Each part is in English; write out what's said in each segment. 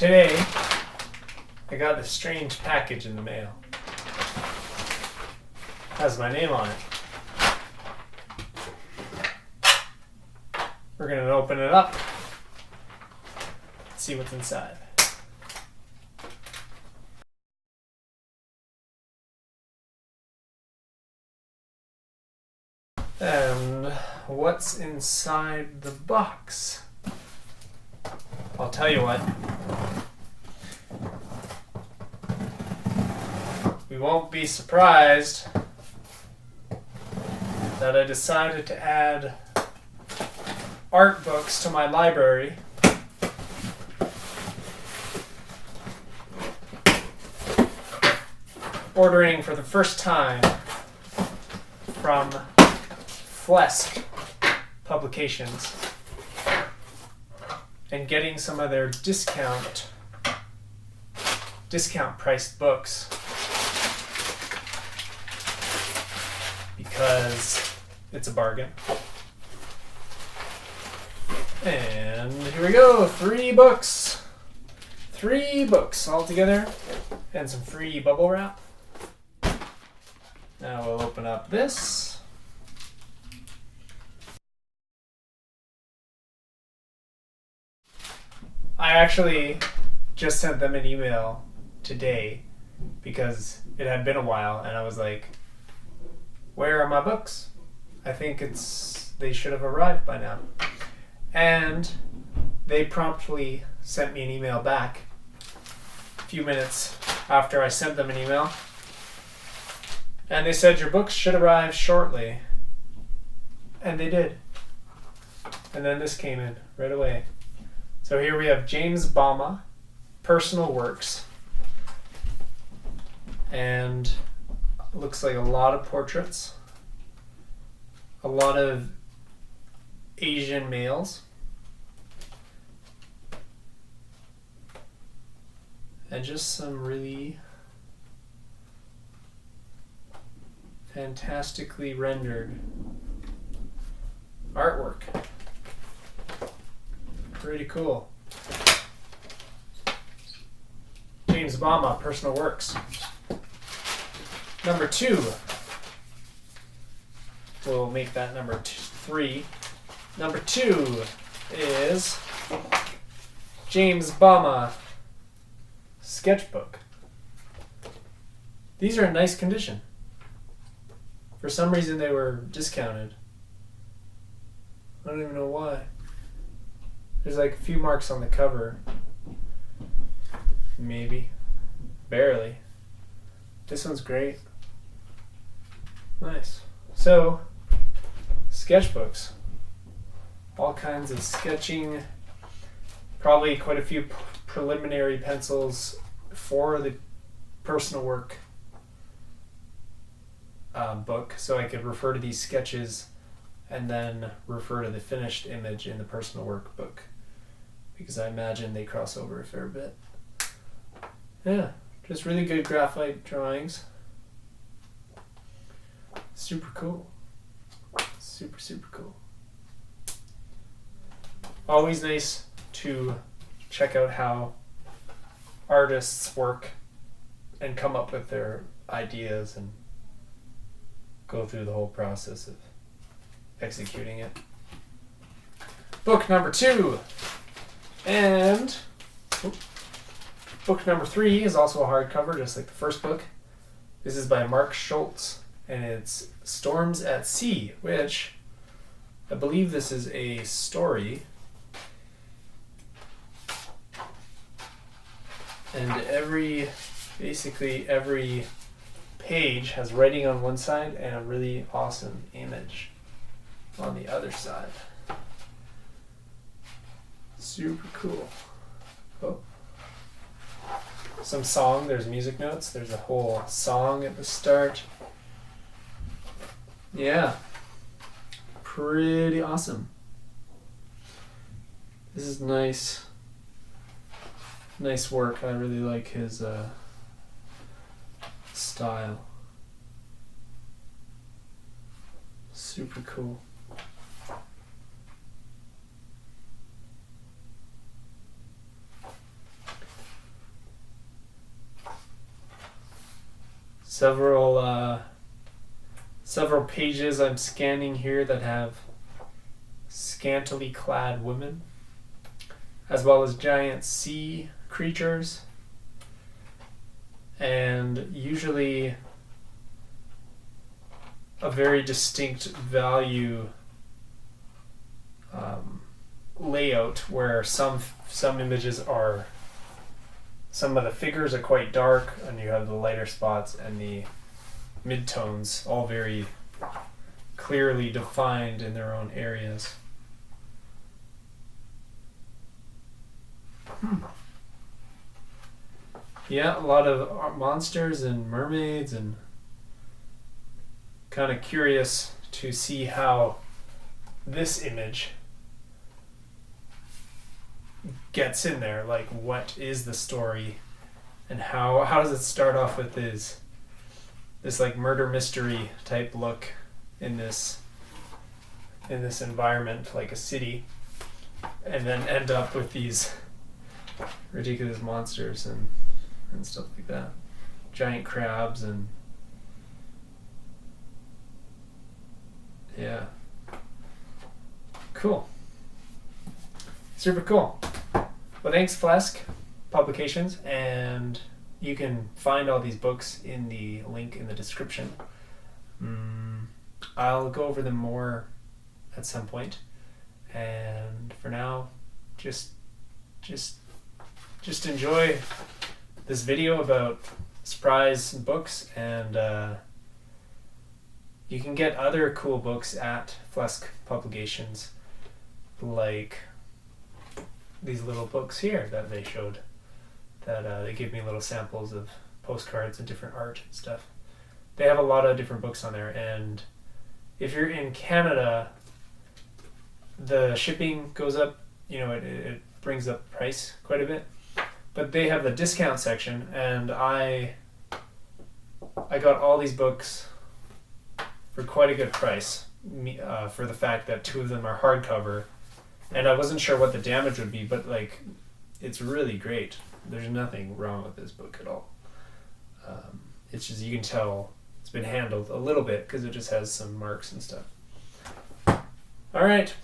today I got this strange package in the mail. It has my name on it. We're going to open it up. See what's inside. And what's inside the box? I'll tell you what. We won't be surprised that I decided to add art books to my library. Ordering for the first time from Flesk publications and getting some of their discount priced books because it's a bargain. And here we go, 3 books. 3 books all together and some free bubble wrap. Now we'll open up this. I actually just sent them an email today because it had been a while and I was like, where are my books? I think they should have arrived by now. And they promptly sent me an email back a few minutes after I sent them an email. And they said your books should arrive shortly. And they did. And then this came in right away. So here we have James Bama, Personal Works. And it looks like a lot of portraits. A lot of Asian males. And just some really fantastically rendered artwork. Pretty cool. James Bama, Personal Works. Number 2. We'll make that number 3. Number 2 is James Bama Sketchbook. These are in nice condition. For some reason they were discounted. I don't even know why. There's like a few marks on the cover. Maybe. Barely. This one's great. Nice. So, sketchbooks. All kinds of sketching. Probably quite a few preliminary pencils for the personal work book, so I could refer to these sketches and then refer to the finished image in the personal work book, because I imagine they cross over a fair bit. Yeah, just really good graphite drawings. Super cool. Super, super cool. Always nice to check out how artists work and come up with their ideas and go through the whole process of executing it. Book number 2. And book number 3 is also a hardcover, just like the first book. This is by Mark Schultz, and it's Storms at Sea, which I believe this is a story. And basically every page has writing on one side and a really awesome image on the other side. Super cool. Oh. Some song, there's music notes, there's a whole song at the start. Yeah. Pretty awesome. This is nice. Nice work. I really like his style. Super cool. several pages I'm scanning here that have scantily clad women, as well as giant sea creatures, and usually a very distinct value layout where some images are, some of the figures are quite dark, and you have the lighter spots and the midtones all very clearly defined in their own areas. Yeah, a lot of monsters and mermaids, and kind of curious to see how this image gets in there. Like, what is the story, and how does it start off with this like murder mystery type look in this environment, like a city, and then end up with these ridiculous monsters and stuff like that, giant crabs, and yeah, cool, super cool. Well, thanks, Flesk Publications, and you can find all these books in the link in the description. I'll go over them more at some point, and for now, just enjoy this video about surprise books, and you can get other cool books at Flesk Publications, like these little books here that they showed, that they give me little samples of postcards and different art and stuff. They have a lot of different books on there, and if you're in Canada, the shipping goes up, it brings up the price quite a bit, but they have the discount section, and I got all these books for quite a good price, for the fact that 2 of them are hardcover, and I wasn't sure what the damage would be, but like, it's really great. There's nothing wrong with this book at all. It's just, you can tell it's been handled a little bit because it just has some marks and stuff. All right.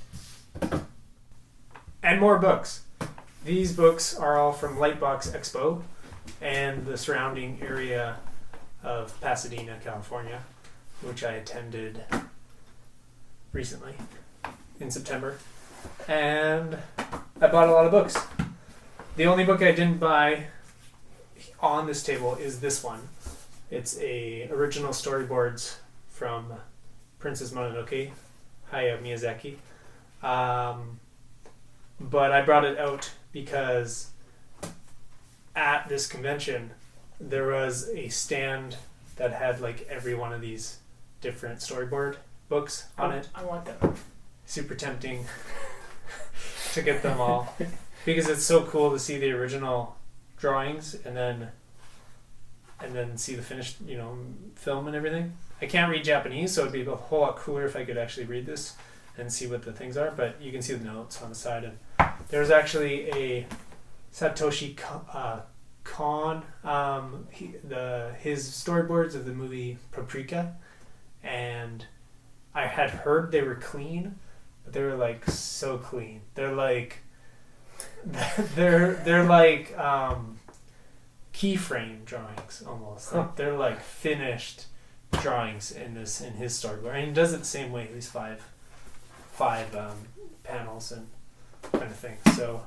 And more books. These books are all from Lightbox Expo and the surrounding area of Pasadena, California, which I attended recently in September. And I bought a lot of books. The only book I didn't buy on this table is this one. It's a original Storyboards from Princess Mononoke, Hayao Miyazaki. But I brought it out because at this convention there was a stand that had like every one of these different storyboard books on it. I want that. Super tempting to get them all because it's so cool to see the original drawings and then see the finished, film and everything. I can't read Japanese, so it'd be a whole lot cooler if I could actually read this and see what the things are, but you can see the notes on the side. And there's actually a Satoshi Kon, his storyboards of the movie Paprika, and I had heard they were clean, but they were like so clean. They're like keyframe drawings almost. Like they're like finished drawings in his storyboard. And he does it the same way. These five panels and kind of thing. So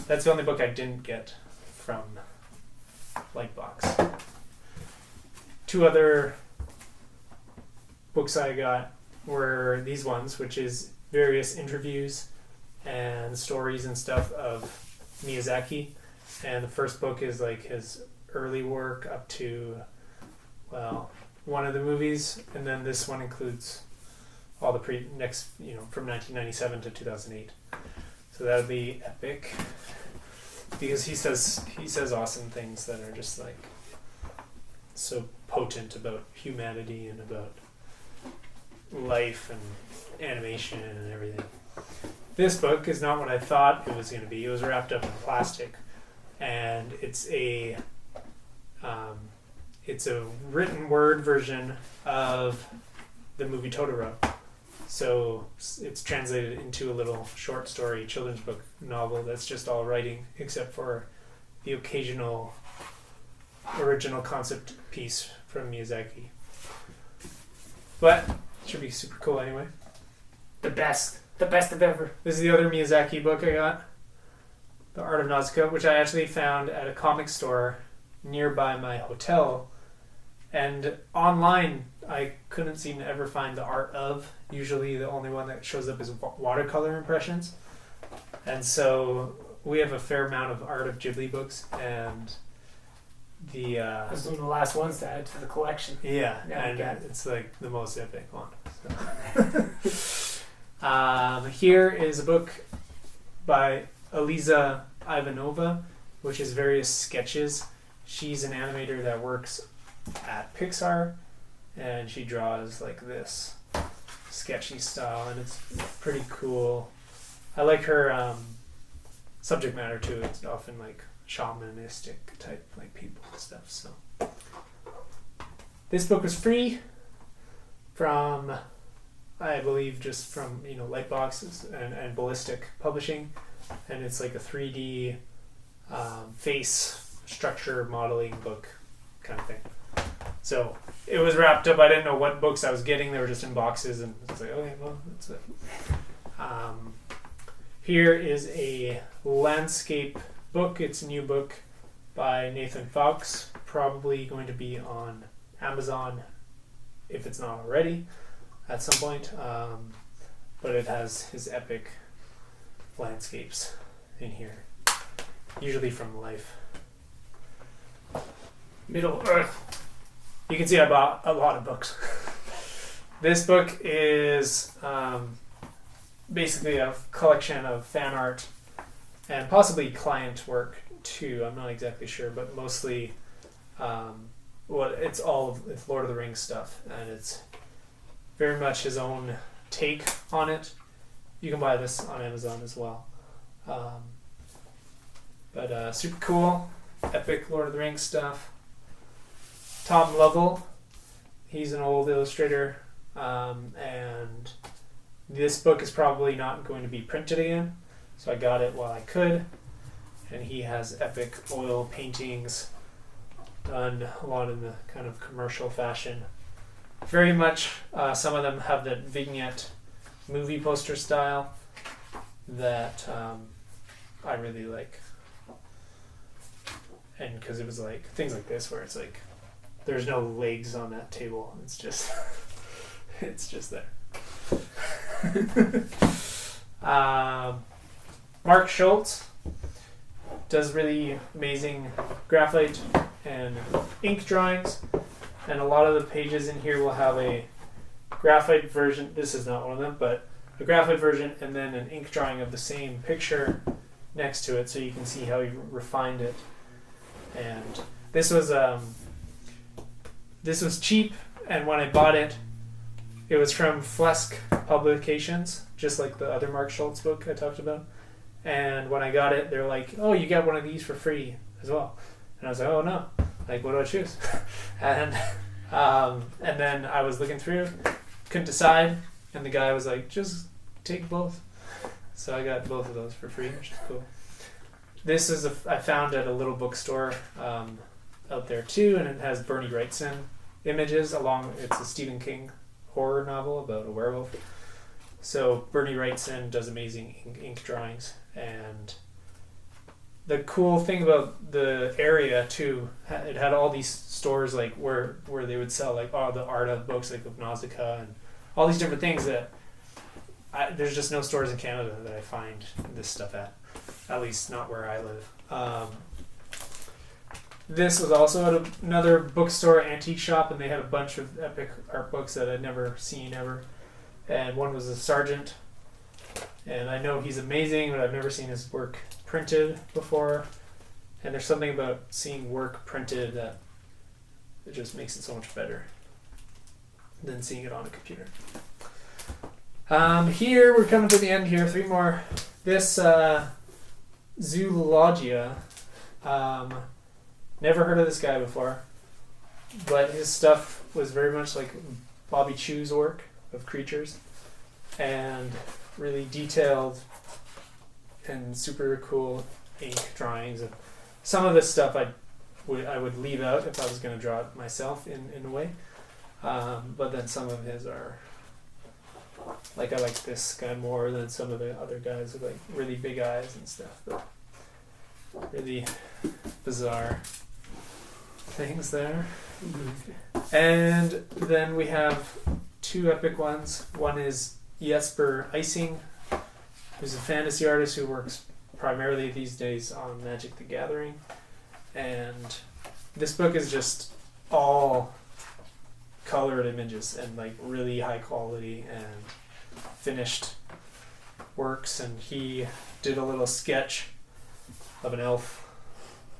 that's the only book I didn't get from Lightbox. 2 other books I got were these ones, which is various interviews and stories and stuff of Miyazaki. And the first book is like his early work up to, one of the movies, and then this one includes all the from 1997 to 2008. So that would be epic because he says awesome things that are just like so potent about humanity and about life and animation and everything. This book is not what I thought it was going to be. It was wrapped up in plastic, and it's it's a written word version of the movie Totoro. So it's translated into a little short story, children's book novel that's just all writing, except for the occasional original concept piece from Miyazaki. But it should be super cool anyway. The best of ever. This is the other Miyazaki book I got, The Art of Nausicaa, which I actually found at a comic store nearby my hotel. And online, I couldn't seem to ever find the art of. Usually the only one that shows up is watercolor impressions. And so we have a fair amount of Art of Ghibli books, and This was one of the last ones to add to the collection. Yeah, and it's like the most epic one. So. Here is a book by Eliza Ivanova, which is various sketches. She's an animator that works at Pixar, and she draws like this sketchy style, and it's pretty cool. I like her subject matter too. It's often like shamanistic type like people and stuff. So this book was free from, I believe, just from Lightbox and Ballistic Publishing, and it's like a 3D face structure modeling book kind of thing. So it was wrapped up. I didn't know what books I was getting. They were just in boxes, and I was like, okay, well, that's it. Here is a landscape book. It's a new book by Nathan Fawkes, probably going to be on Amazon if it's not already at some point. But it has his epic landscapes in here, usually from life. Middle Earth. You can see I bought a lot of books. This book is basically a collection of fan art and possibly client work too. I'm not exactly sure, but mostly it's Lord of the Rings stuff, and it's very much his own take on it. You can buy this on Amazon as well. But super cool, epic Lord of the Rings stuff. Tom Lovell, he's an old illustrator, and this book is probably not going to be printed again, so I got it while I could. And he has epic oil paintings done a lot in the kind of commercial fashion. Very much, some of them have that vignette movie poster style that I really like. And because it was like things like this where it's like there's no legs on that table. It's just it's just there. Mark Schultz does really amazing graphite and ink drawings, and a lot of the pages in here will have a graphite version. This is not one of them, but a graphite version and then an ink drawing of the same picture next to it, so you can see how he refined it. And this was cheap, and when I bought it, it was from Flesk publications, just like the other Mark Schultz book I talked about. And when I got it, they're like, "Oh, you get one of these for free as well." And I was like, "Oh no! Like, what do I choose?" and then I was looking through, couldn't decide, and the guy was like, "Just take both." So I got both of those for free, which is cool. This is I found at a little bookstore out there too, and it has Bernie Wrightson images along. It's a Stephen King horror novel about a werewolf. So Bernie Wrightson does amazing ink drawings, and the cool thing about the area too, it had all these stores like where they would sell like the art of books like of Nausicaa and all these different things that there's just no stores in Canada that I find this stuff at least not where I live. This was also at another bookstore antique shop, and they had a bunch of epic art books that I'd never seen ever. And one was a Sargent, and I know he's amazing, but I've never seen his work printed before. And there's something about seeing work printed that it just makes it so much better than seeing it on a computer. Here we're coming to the end here. 3 more. This Zoologia. Never heard of this guy before. but his stuff was very much like Bobby Chew's work of creatures, and really detailed and super cool ink drawings. And some of this stuff I would leave out if I was going to draw it myself in a way. But then some of his are like, I like this guy more than some of the other guys with like really big eyes and stuff, but really bizarre things there. And then we have two epic ones. One is Jesper Icing, who's a fantasy artist who works primarily these days on Magic the Gathering. And this book is just all colored images and like really high quality and finished works. And he did a little sketch of an elf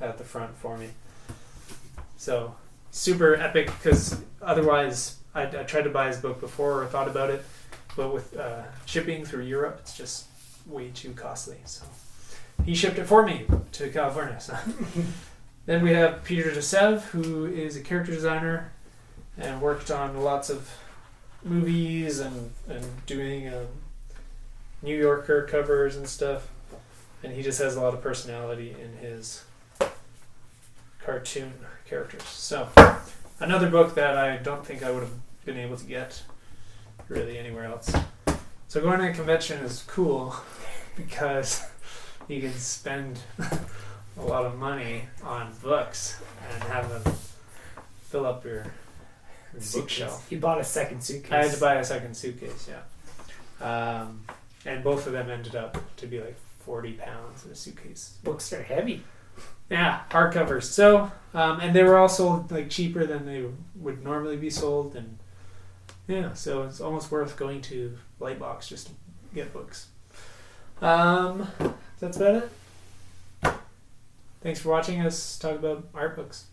at the front for me. So super epic, because otherwise I tried to buy his book before or thought about it, but with shipping through Europe, it's just way too costly. So he shipped it for me to California. So. Then we have Peter Desev, who is a character designer and worked on lots of movies and doing New Yorker covers and stuff. And he just has a lot of personality in his cartoon characters. So another book that I don't think I would have been able to get really anywhere else. So going to a convention is cool because you can spend a lot of money on books and have them fill up your bookshelf. You bought a second suitcase. I had to buy a second suitcase, yeah. And both of them ended up to be like 40 pounds in a suitcase. Books are heavy. Yeah, hardcovers. So, and they were all sold like cheaper than they would normally be sold, and yeah, so it's almost worth going to Lightbox just to get books. That's about it. Thanks for watching us talk about art books.